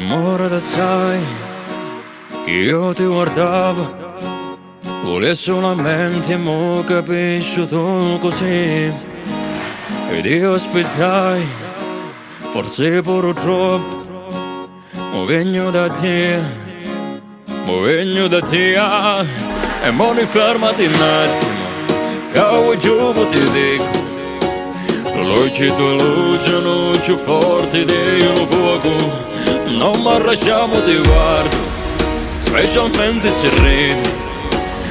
Ora da sai che io ti guardavo, volevo solamente mo capisci tu così. Ed io aspettai, forse pure troppo, mo vengo da te, e mo ne fermati un attimo, che voglio ti dico. L'occhio tu luce più forte di un fuoco. Non mi arrasciamo ti guardo, specialmente se ridi.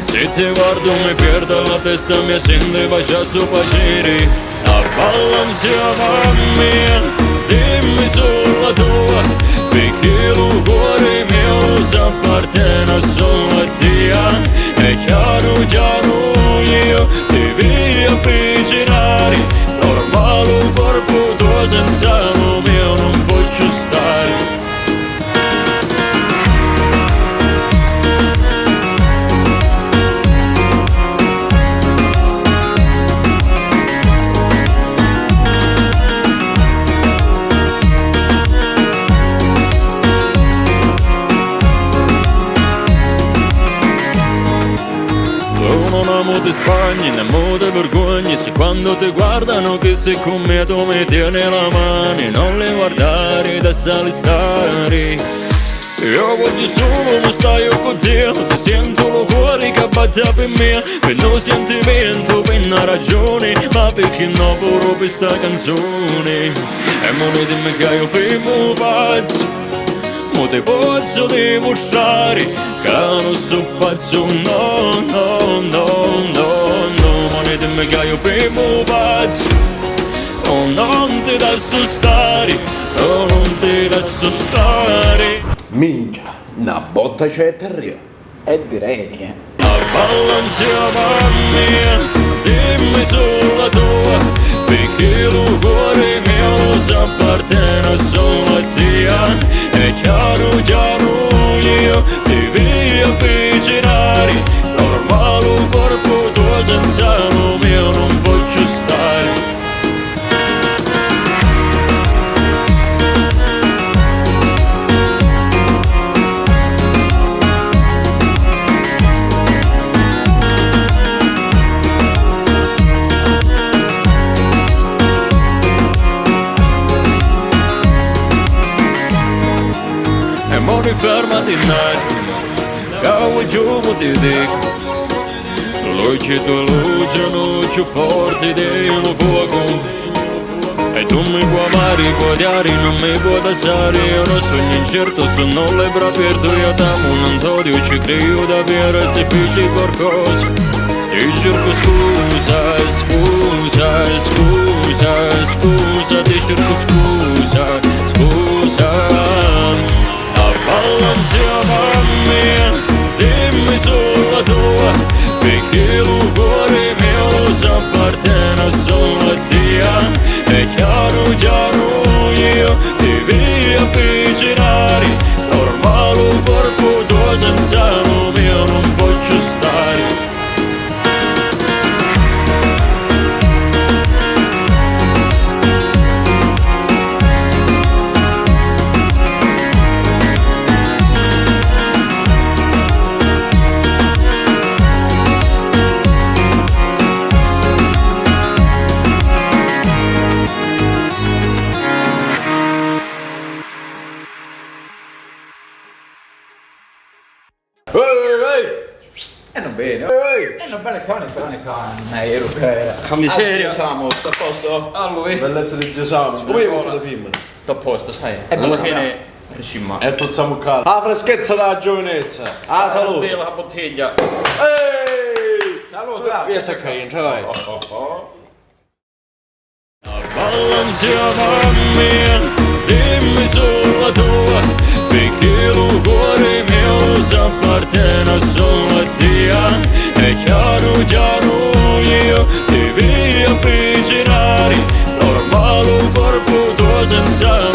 Se ti guardo mi perdo la testa, mi sento bacia su pagiri. A balla insieme a me, dimmi sulla tua, perché il cuore mio si appartiene solo a te. È chiaro, io ti voglio avvicinare, normale un corpo tuo senza lo mio non può più stare. Non amo di Spagna, ne amo di vergogna. Se quando ti guardano che sei con me tu mi tieni la mano, non le guardare da sali stare. Io voglio solo ma stai con te, ti sento lo cuore che batte per me, per un sentimento, per una ragione, ma perché no pure per sta canzone. E mo ne dimmi che io primo pazzo, mo ti posso dimostrare che non so pazzo, no, no, no, no, no. Ma ne dimmi che io primo pazzo, oh, non ti lascio stare, oh, non ti lascio stare. Minchia, una botta c'è terribile. E direi, A balla insieme a me, dimmi sulla tua, perché il cuore mio si appartiene solo a te. È chiaro, io ti voglio avvicinare, normale un corpo tuo senza lo mio non può più stare. Mo ne fermati un attimo, che voglio ti dico. L'occhio tu luce più forte di un fuoco. E tu mi puoi amare, puoi odiare, non mi puoi tasare. Io non sogno incerto, sono le braccia aperte. Io t'amo, non t'odio, ci credo davvero se feci qualcosa. Ti cerco scusa, scusa, scusa, scusa, ti cerco scusa, scusa. Balla insieme a me, dimmi sulla tua, perché il cuore mio si appartiene solo a te. È chiaro, io ti voglio avvicinare, normale un corpo tuo senza lo mio non può più stare. non bene. Non bene cane, ero che Che miseria. Siamo, sta a posto? Allora, Bellezza di Zio Samu. Come io quello film? sto a posto, sai. bella, Alla fine riuscimmo. E pozziamo caldo. La freschezza della giovinezza. Ah, salute. Bella la bottiglia. Ehi! Salute. Via attacca entra, vai. Balla insieme a me, dimmi sulla tua, perché il cuore mio si appartiene solo a te. È chiaro, io ti voglio avvicinare, normale un corpo tuo senza